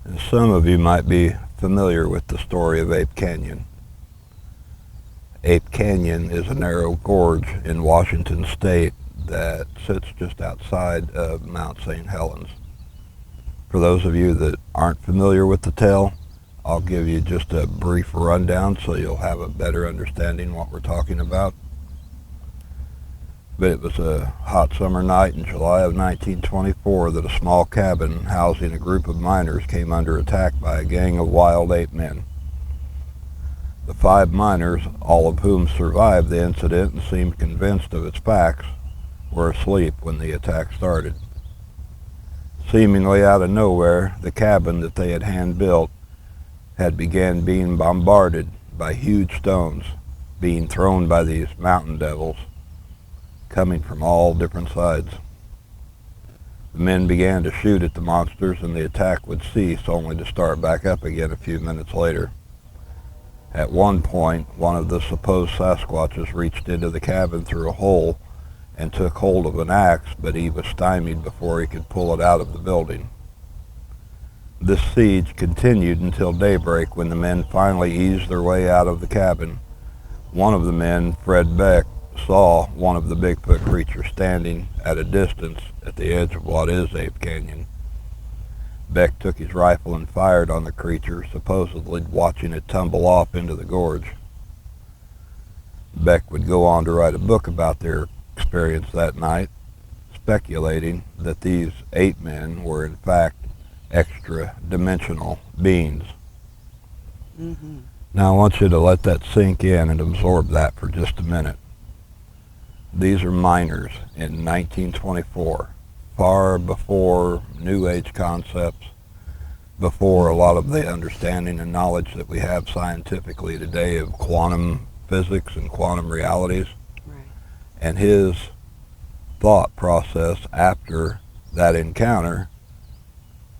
And some of you might be familiar with the story of Ape Canyon. Ape Canyon is a narrow gorge in Washington state that sits just outside of Mount St. Helens. For those of you that aren't familiar with the tale, I'll give you just a brief rundown so you'll have a better understanding what we're talking about. But it was a hot summer night in July of 1924 that a small cabin housing a group of miners came under attack by a gang of wild ape men. The 5 miners, all of whom survived the incident and seemed convinced of its facts, were asleep when the attack started. Seemingly out of nowhere, the cabin that they had hand-built had began being bombarded by huge stones being thrown by these mountain devils coming from all different sides. The men began to shoot at the monsters and the attack would cease only to start back up again a few minutes later. At one point, one of the supposed Sasquatches reached into the cabin through a hole and took hold of an axe, but he was stymied before he could pull it out of the building. This siege continued until daybreak when the men finally eased their way out of the cabin. One of the men, Fred Beck, saw one of the Bigfoot creatures standing at a distance at the edge of what is Ape Canyon. Beck took his rifle and fired on the creature, supposedly watching it tumble off into the gorge. Beck would go on to write a book about their experience that night, speculating that these ape men were in fact extra-dimensional beings. Mm-hmm. Now I want you to let that sink in and absorb that for just a minute. These are miners in 1924, far before New Age concepts, before a lot of the understanding and knowledge that we have scientifically today of quantum physics and quantum realities. Right. And his thought process after that encounter,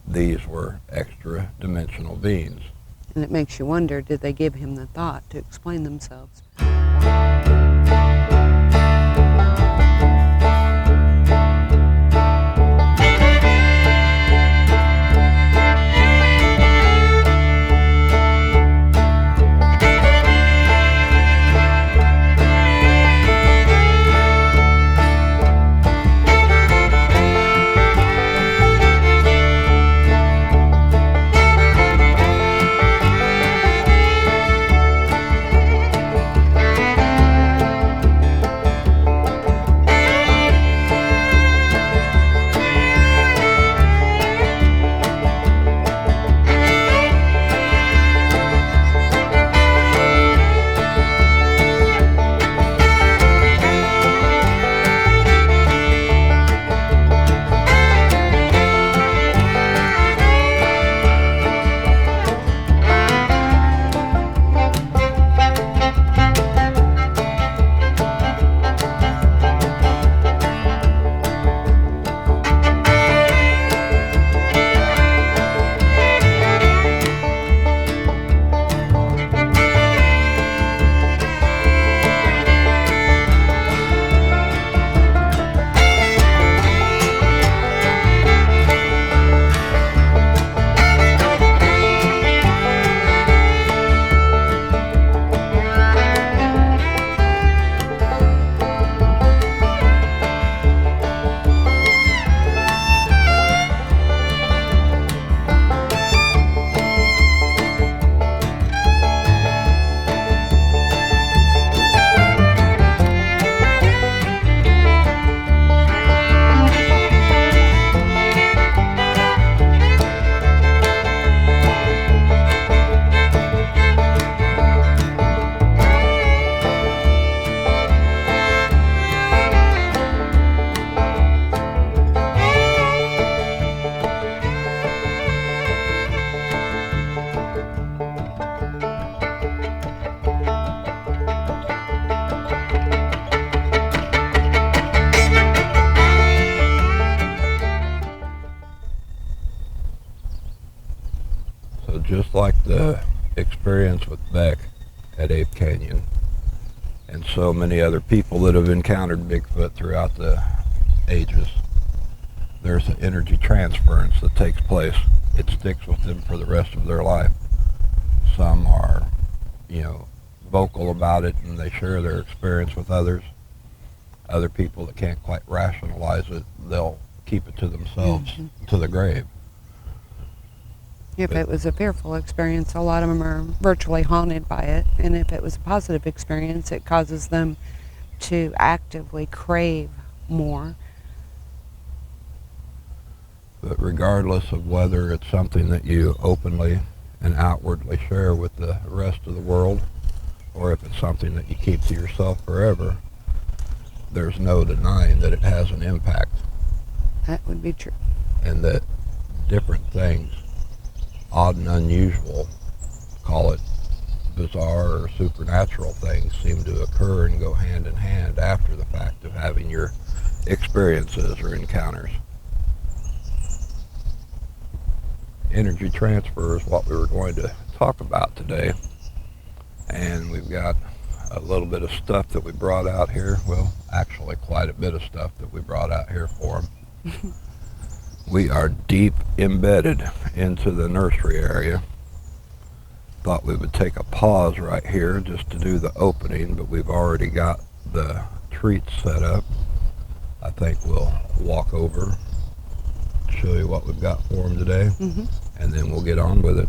these were extra-dimensional beings. And it makes you wonder, did they give him the thought to explain themselves? Just like the experience with Beck at Ape Canyon and so many other people that have encountered Bigfoot throughout the ages, there's an energy transference that takes place it sticks with them for the rest of their life. Some are, vocal about it and they share their experience with others. Other people that can't quite rationalize it, they'll keep it to themselves to the grave. If it was a fearful experience, a lot of them are virtually haunted by it. And if it was a positive experience, it causes them to actively crave more. But regardless of whether it's something that you openly and outwardly share with the rest of the world, or if it's something that you keep to yourself forever, there's no denying that it has an impact. That would be true. And that different things, odd and unusual, call it bizarre or supernatural things, seem to occur and go hand in hand after the fact of having your experiences or encounters. Energy transfer is what we were going to talk about today. And we've got a little bit of stuff that we brought out here. Well, actually quite a bit of stuff that we brought out here for them. We are deep embedded into the nursery area. Thought we would take a pause right here just to do the opening, but we've already got the treats set up. I think we'll walk over, show you what we've got for them today, and then we'll get on with it.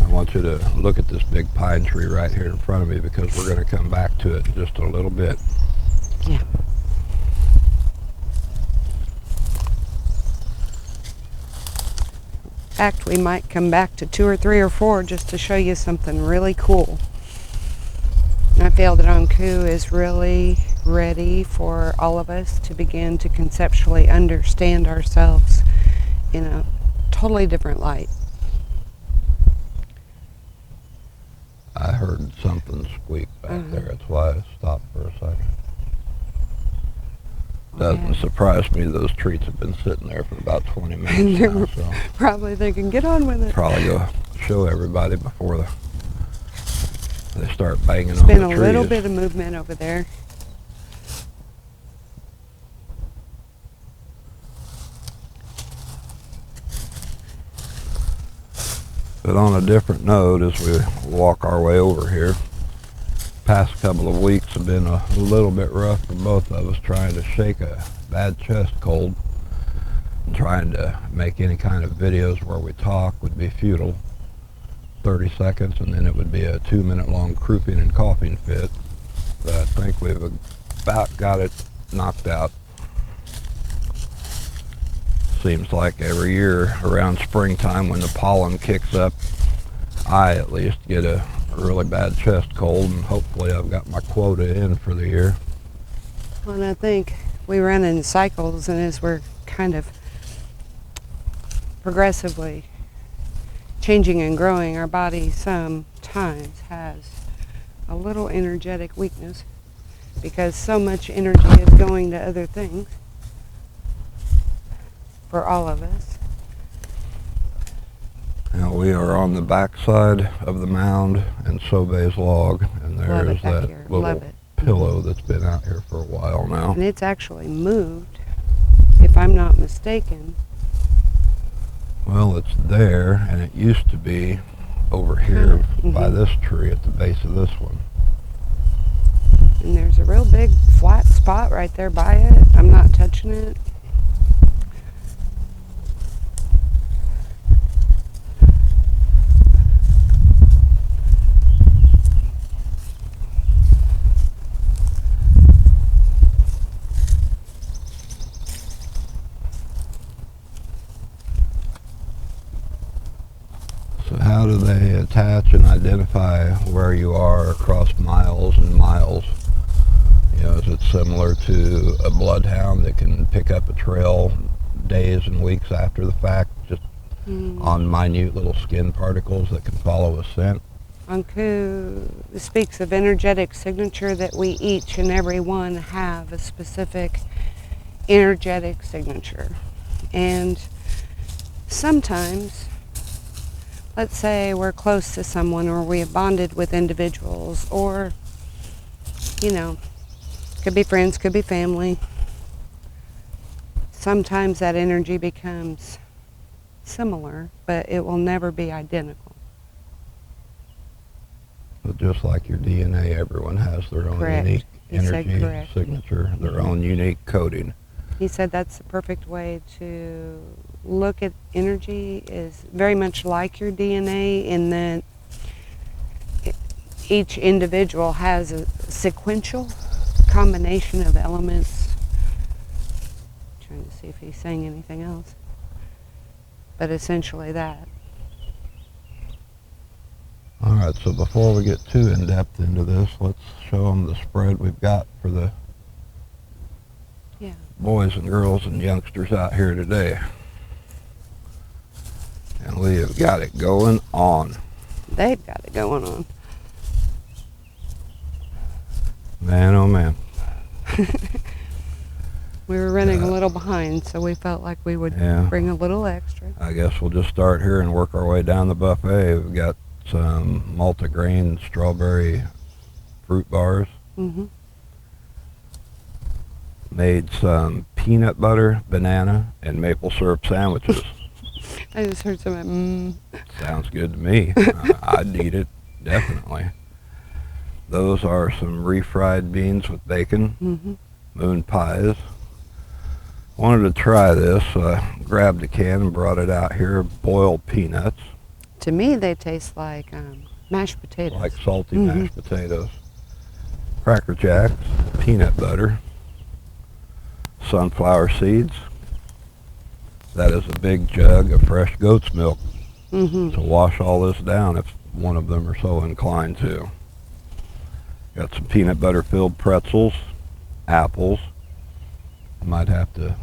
I want you to look at this big pine tree right here in front of me because we're going to come back to it in just a little bit. Yeah. In fact, we might come back to 2 or 3 or 4 just to show you something really cool. I feel that Anku is really ready for all of us to begin to conceptually understand ourselves in a totally different light. I heard something squeak back there. That's why I stopped for a second. Doesn't surprise me. Those treats have been sitting there for about 20 minutes now, so probably thinking, get on with it. Probably go show everybody before they start banging on the trees. There's been a little bit of movement over there. But on a different note, as we walk our way over here, past couple of weeks have been a little bit rough for both of us, trying to shake a bad chest cold. And trying to make any kind of videos where we talk would be futile. 30 seconds and then it would be a 2-minute long crouping and coughing fit. But I think we've about got it knocked out. Seems like every year around springtime when the pollen kicks up, I at least get a really bad chest cold, and hopefully I've got my quota in for the year. Well, and I think we run in cycles, and as we're kind of progressively changing and growing, our body sometimes has a little energetic weakness because so much energy is going to other things for all of us. Now we are on the backside of the mound and Sobe's log, and there's that little pillow that's been out here for a while now. And it's actually moved, if I'm not mistaken. Well, it's there, and it used to be over here by this tree at the base of this one. And there's a real big flat spot right there by it. I'm not touching it. So how do they attach and identify where you are across miles and miles? You know, is it similar to a bloodhound that can pick up a trail days and weeks after the fact, just on minute little skin particles that can follow a scent? Anku speaks of energetic signature, that we each and every one have a specific energetic signature. And sometimes, let's say we're close to someone, or we have bonded with individuals, or, you know, Could be friends, could be family. Sometimes that energy becomes similar, but it will never be identical. But just like your DNA, everyone has their own Correct. unique He said energy correct. signature, their own unique coding. He said that's the perfect way to look at energy, is very much like your DNA in that each individual has a sequential combination of elements. Trying to see if he's saying anything else. But essentially that. All right, so before we get too in-depth into this, let's show them the spread we've got for the boys and girls and youngsters out here today. And we have got it going on. They've got it going on. Man, oh man. We were running a little behind, so we felt like we would bring a little extra. I guess we'll just start here and work our way down the buffet. We've got some multigrain strawberry fruit bars. Mm-hmm. Made some peanut butter, banana, and maple syrup sandwiches. I just heard something. Sounds good to me. I'd eat it, definitely. Those are some refried beans with bacon, moon pies. Wanted to try this, so I grabbed a can and brought it out here. Boiled peanuts. To me, they taste like mashed potatoes. Like salty mashed potatoes. Cracker Jacks, peanut butter, sunflower seeds. That is a big jug of fresh goat's milk to wash all this down if one of them are so inclined to. Got some peanut butter filled pretzels, apples. Might have to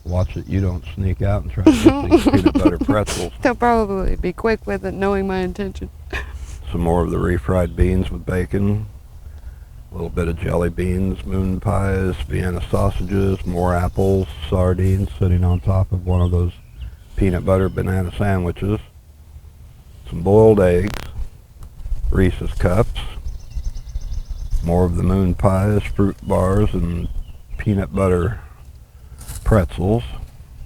watch that you don't sneak out and try to get these peanut butter pretzels. They'll probably be quick with it, knowing my intention. Some more of the refried beans with bacon. A little bit of jelly beans, moon pies, Vienna sausages, more apples, sardines sitting on top of one of those peanut butter banana sandwiches. Some boiled eggs, Reese's cups, more of the moon pies, fruit bars, and peanut butter pretzels.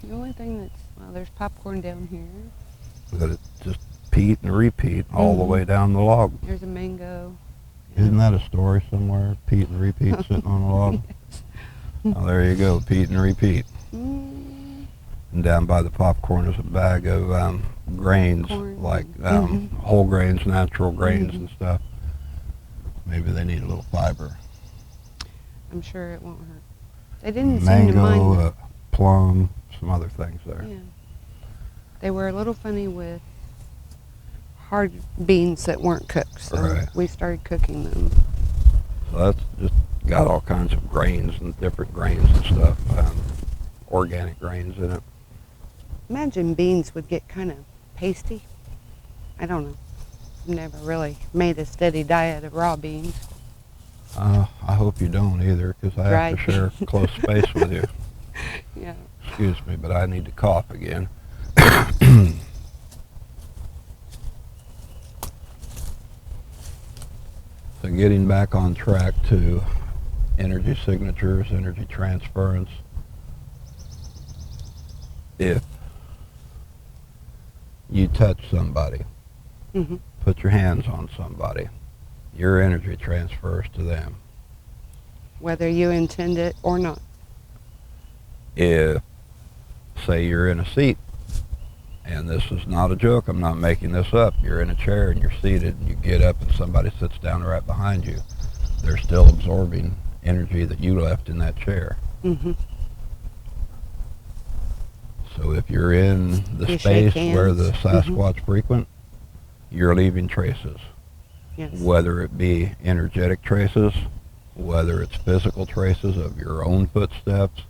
The only thing that's, well, there's popcorn down here. That it just repeat and repeat all the way down the log. There's a mango. Isn't that a story somewhere? Pete and repeat sitting on a log? Yes. Oh, there you go, Pete and repeat. Mm. And down by the popcorn is a bag of grains, Corn. like whole grains, natural grains and stuff. Maybe they need a little fiber. I'm sure it won't hurt. They didn't seem to mind. Mango, plum, some other things there. Yeah. They were a little funny with hard beans that weren't cooked, so we started cooking them. So that's just got all kinds of grains and different grains and stuff, organic grains in it. Imagine beans would get kind of pasty. I don't know. I've never really made a steady diet of raw beans. I hope you don't either, because I have to share close space with you. Yeah. Excuse me, but I need to cough again. So getting back on track to energy signatures, energy transference. If you touch somebody, put your hands on somebody, your energy transfers to them. Whether you intend it or not. If, say you're in a seat, and this is not a joke, I'm not making this up, you're in a chair and you're seated and you get up and somebody sits down right behind you, they're still absorbing energy that you left in that chair. So if you're in the space where the Sasquatch frequent, you're leaving traces. Yes. Whether it be energetic traces, whether it's physical traces of your own footsteps,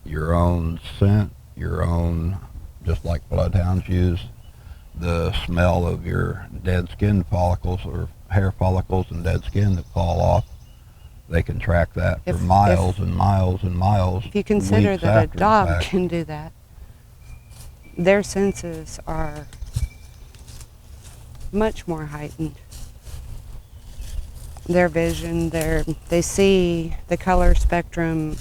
your own scent, your own, just like bloodhounds use the smell of your dead skin follicles or hair follicles and dead skin that fall off. They can track that for miles and miles and miles. If you consider that a dog can do that, their senses are much more heightened. their vision, they see the color spectrum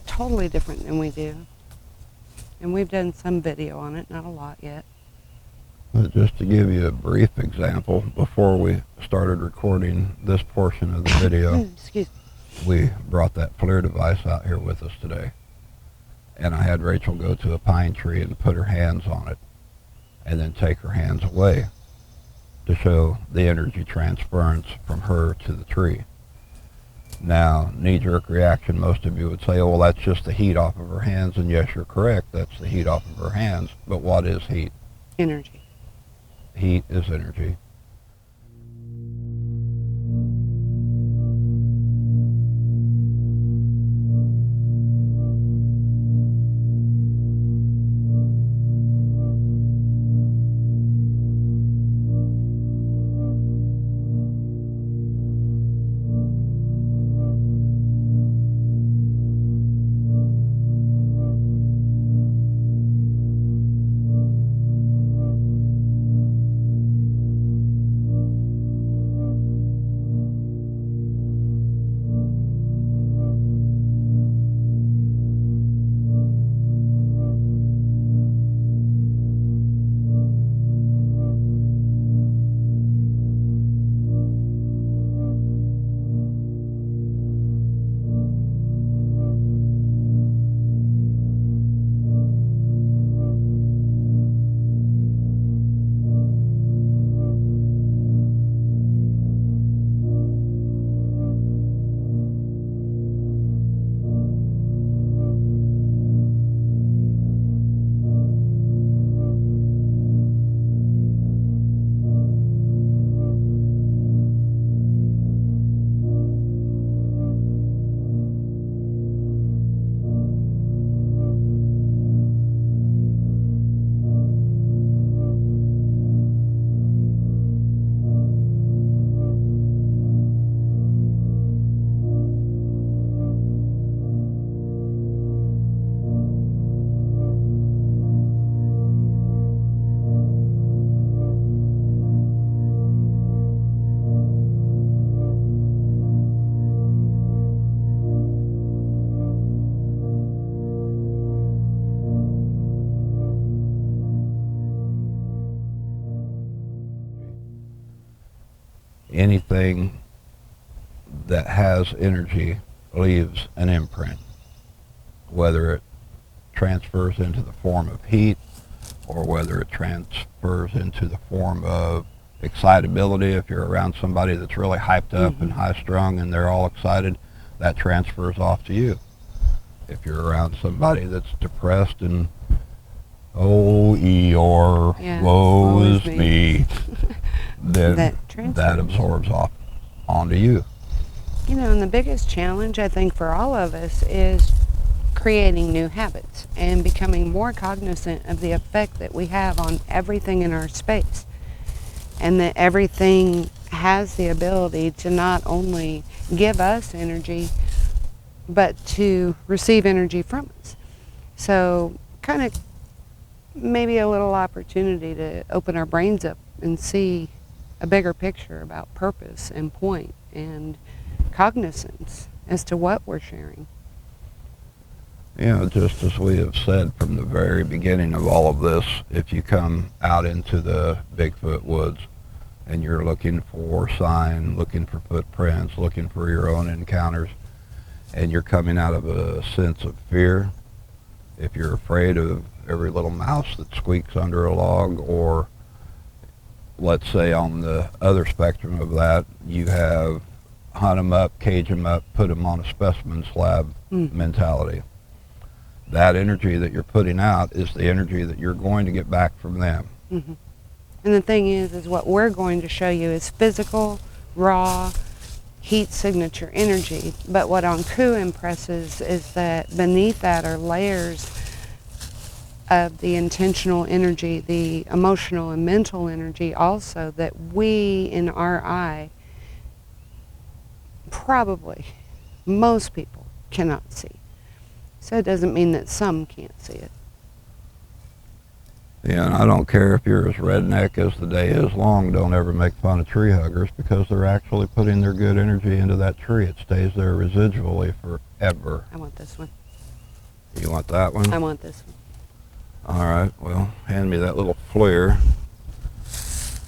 totally different than we do. And we've done some video on it, not a lot yet. Just to give you a brief example, before we started recording this portion of the video, Excuse me. we brought that FLIR device out here with us today. And I had Rachel go to a pine tree and put her hands on it, and then take her hands away to show the energy transference from her to the tree. Now, knee-jerk reaction, most of you would say, oh, well, that's just the heat off of her hands, and yes, you're correct, that's the heat off of her hands, but what is heat? Energy. Heat is energy. Anything that has energy leaves an imprint, whether it transfers into the form of heat or whether it transfers into the form of excitability. If you're around somebody that's really hyped up and high strung and they're all excited, that transfers off to you. If you're around somebody that's depressed and woe is me, then that absorbs off onto you. You know, and the biggest challenge I think for all of us is creating new habits and becoming more cognizant of the effect that we have on everything in our space, and that everything has the ability to not only give us energy but to receive energy from us. So kind of maybe a little opportunity to open our brains up and see a bigger picture about purpose and point and cognizance as to what we're sharing. You know, just as we have said from the very beginning of all of this, if you come out into the Bigfoot woods and you're looking for sign, looking for footprints, looking for your own encounters, and you're coming out of a sense of fear, if you're afraid of every little mouse that squeaks under a log, or let's say on the other spectrum of that, you have hunt them up, cage them up, put them on a specimen slab mentality. That energy that you're putting out is the energy that you're going to get back from them. Mm-hmm. And the thing is what we're going to show you is physical, raw, heat signature energy. But what Anku impresses is that beneath that are layers of the intentional energy, the emotional and mental energy also, that we in our eye, probably most people cannot see. So it doesn't mean that some can't see it. Yeah, and I don't care if you're as redneck as the day is long, don't ever make fun of tree huggers because they're actually putting their good energy into that tree. It stays there residually forever. I want this one. You want that one? I want this one. All right, well, hand me that little FLIR,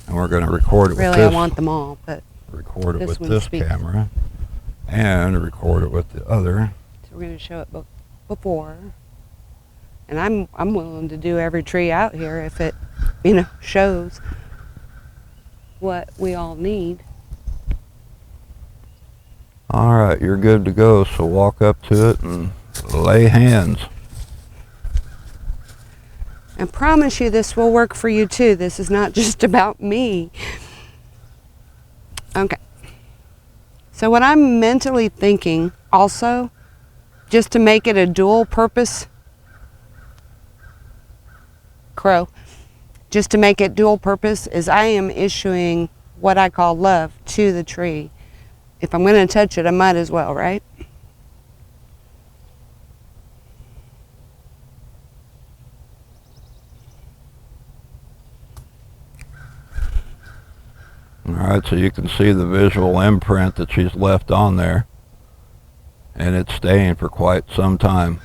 and we're going to record it with Really, this. I want them all, but Record it this with one this speaks. camera, and record it with the other. So we're going to show it before. And I'm willing to do every tree out here if it, shows what we all need. All right, you're good to go, so walk up to it and lay hands. I promise you this will work for you too. This is not just about me. Okay. So what I'm mentally thinking also, just to make it a dual purpose, crow, just to make it dual purpose, is I am issuing what I call love to the tree. If I'm going to touch it, I might as well, right? All right, so you can see the visual imprint that she's left on there, and it's staying for quite some time.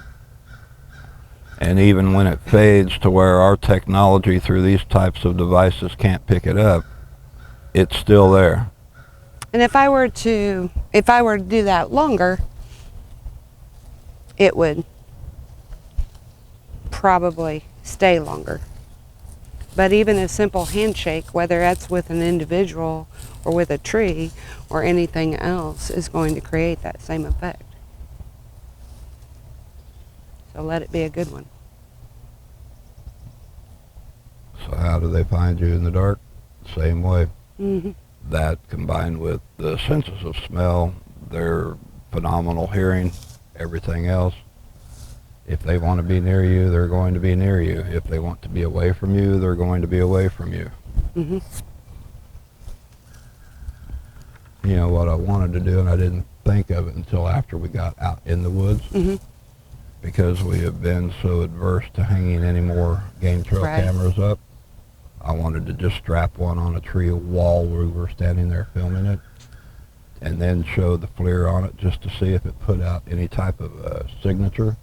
And even when it fades to where our technology through these types of devices can't pick it up, it's still there. And if I were to do that longer, it would probably stay longer. But even a simple handshake, whether that's with an individual or with a tree or anything else, is going to create that same effect. So let it be a good one. So how do they find you in the dark? Same way. Mm-hmm. That combined with the senses of smell, their phenomenal hearing, everything else. If they want to be near you, they're going to be near you. If they want to be away from you, they're going to be away from you. Mm-hmm. You know what I wanted to do, and I didn't think of it until after we got out in the woods, Mm-hmm. because we have been so adverse to hanging any more game trail Right. cameras up. I wanted to just strap one on a tree wall where we were standing there filming it, and then show the FLIR on it just to see if it put out any type of signature.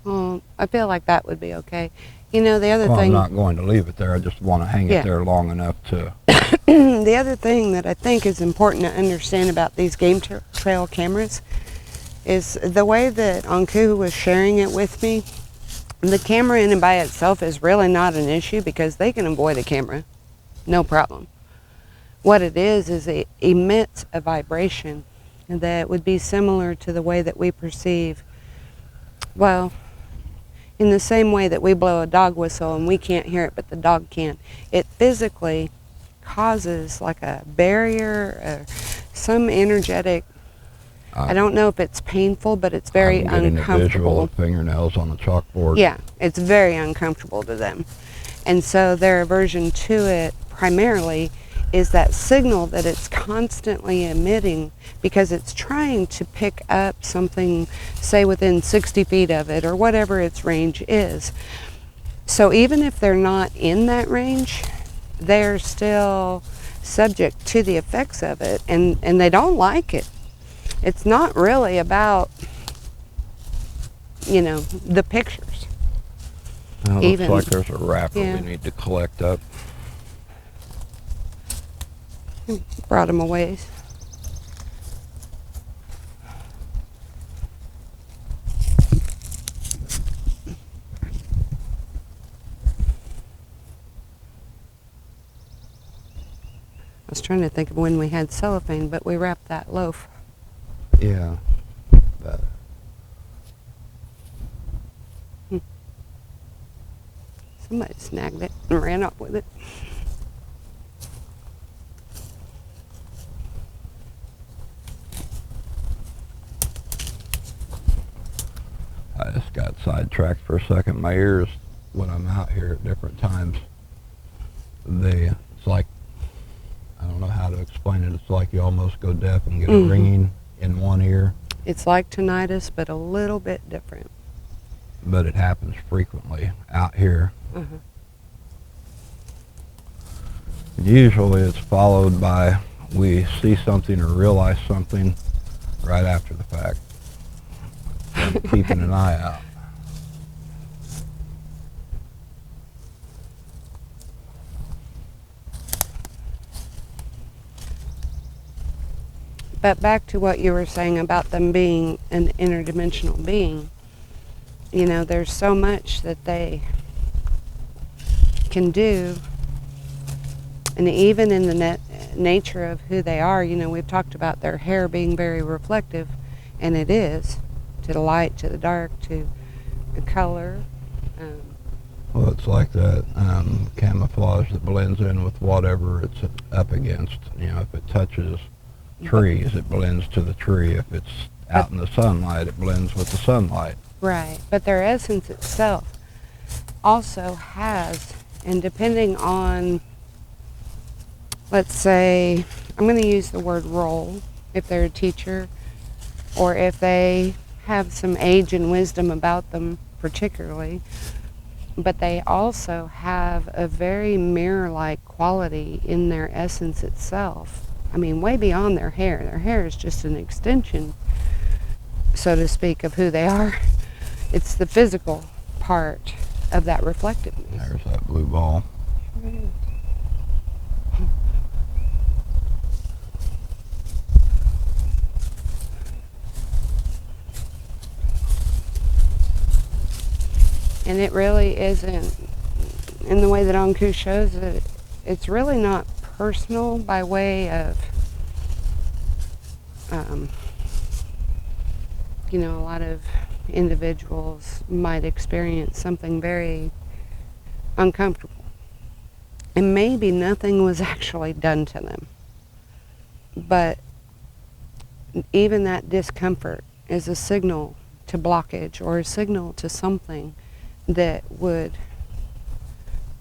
Well, I feel like that would be okay. The other Well, I'm thing, not going to leave it there. I just want to hang Yeah. it there long enough to. the other thing that I think is important to understand about these game trail cameras is the way that Anku was sharing it with me. The camera in and by itself is really not an issue because they can avoid a camera, no problem. What it is it emits a vibration that would be similar to the way that we perceive, well, in the same way that we blow a dog whistle and we can't hear it but the dog can. It physically causes like a barrier or some energetic, I don't know if it's painful, but it's very I'm getting a visual uncomfortable. of fingernails on the chalkboard. Yeah, it's very uncomfortable to them. And so their aversion to it primarily is that signal that it's constantly emitting because it's trying to pick up something, say within 60 feet of it or whatever its range is. So even if they're not in that range, they're still subject to the effects of it, and they don't like it. It's not really about, the pictures. Well, it even- looks like there's a wrapper Yeah. we need to collect up. Brought them a ways. I was trying to think of when we had cellophane, but we wrapped that loaf. Yeah. But Somebody snagged it and ran off with it. I just got sidetracked for a second. My ears, when I'm out here at different times, it's like, I don't know how to explain it. It's like you almost go deaf and get a Mhm. ringing in one ear, It's like tinnitus, but a little bit different. but it happens frequently out here. Uh-huh. Usually it's followed by we see something or realize something right after the fact. So keeping an eye out. But back to what you were saying about them being an interdimensional being, you know, there's so much that they can do. And even in the nature of who they are, you know, we've talked about their hair being very reflective, and it is, to the light, to the dark, to the color. Well, it's like that camouflage that blends in with whatever it's up against. You know, if it touches trees, it blends to the tree. If it's out in the sunlight, it blends with the sunlight. Right. But their essence itself also has, and depending on, let's say, I'm going to use the word role, if they're a teacher, or if they have some age and wisdom about them particularly, but they also have a very mirror-like quality in their essence itself. I mean, way beyond their hair. Their hair is just an extension, so to speak, of who they are. It's the physical part of that reflectiveness. There's that blue ball. And it really isn't, in the way that Anku shows it, it's really not personal by way of, you know, a lot of individuals might experience something very uncomfortable. And maybe nothing was actually done to them. But even that discomfort is a signal to blockage or a signal to something that would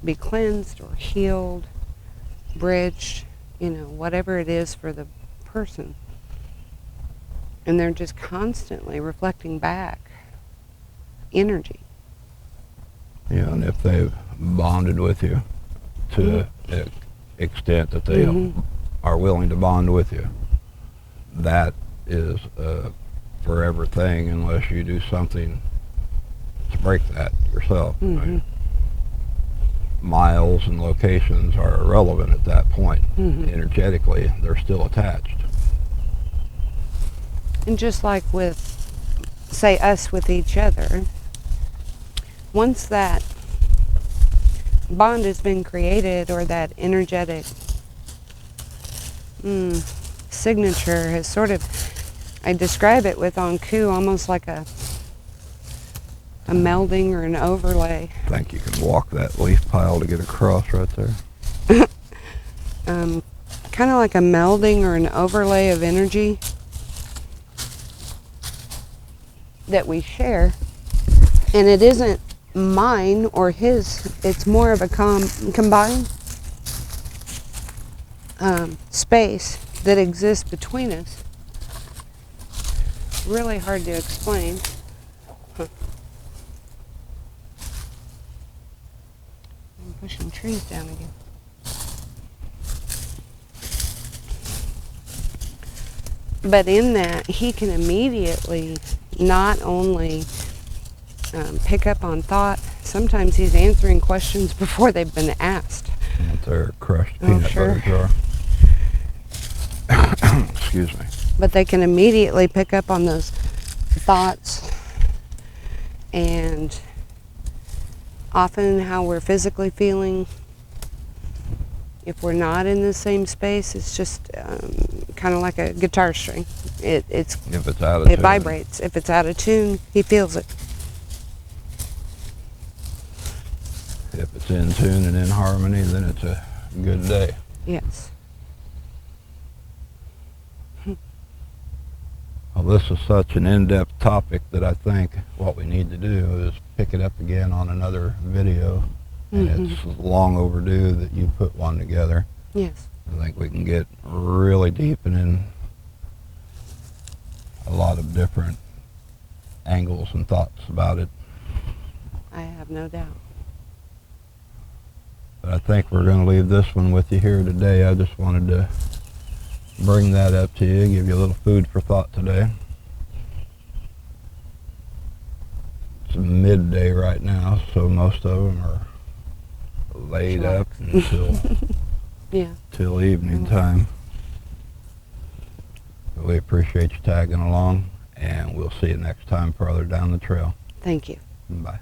be cleansed or healed, bridged, you know, whatever it is for the person. And they're just constantly reflecting back energy. Yeah, and if they've bonded with you to the extent that they are willing to bond with you, that is a forever thing unless you do something to break that yourself. Right? Miles and locations are irrelevant at that point. Energetically, they're still attached. And just like with, say, us with each other, once that bond has been created or that energetic signature has sort of, I describe it with Anku almost like a melding or an overlay. I think you can walk that leaf pile to get across right there. Kind of like a melding or an overlay of energy that we share. And it isn't mine or his, it's more of a combined space that exists between us. Really hard to explain. I'm pushing trees down again. But in that, he can immediately not only pick up on thought, sometimes he's answering questions before they've been asked. With their crushed peanut butter jar. Excuse me. But they can immediately pick up on those thoughts, and often how we're physically feeling. If we're not in the same space, it's just kind of like a guitar string. If it's out of tune. It vibrates. If it's out of tune, he feels it. If it's in tune and in harmony, then it's a good day. Yes. Well, this is such an in-depth topic that I think what we need to do is pick it up again on another video. And it's long overdue that you put one together. Yes. I think we can get really deep and in a lot of different angles and thoughts about it. I have no doubt. But I think we're going to leave this one with you here today. I just wanted to bring that up to you, give you a little food for thought today. It's midday right now, so most of them are laid up until till evening time. We appreciate you tagging along, and we'll see you next time further down the trail. Thank you. Bye.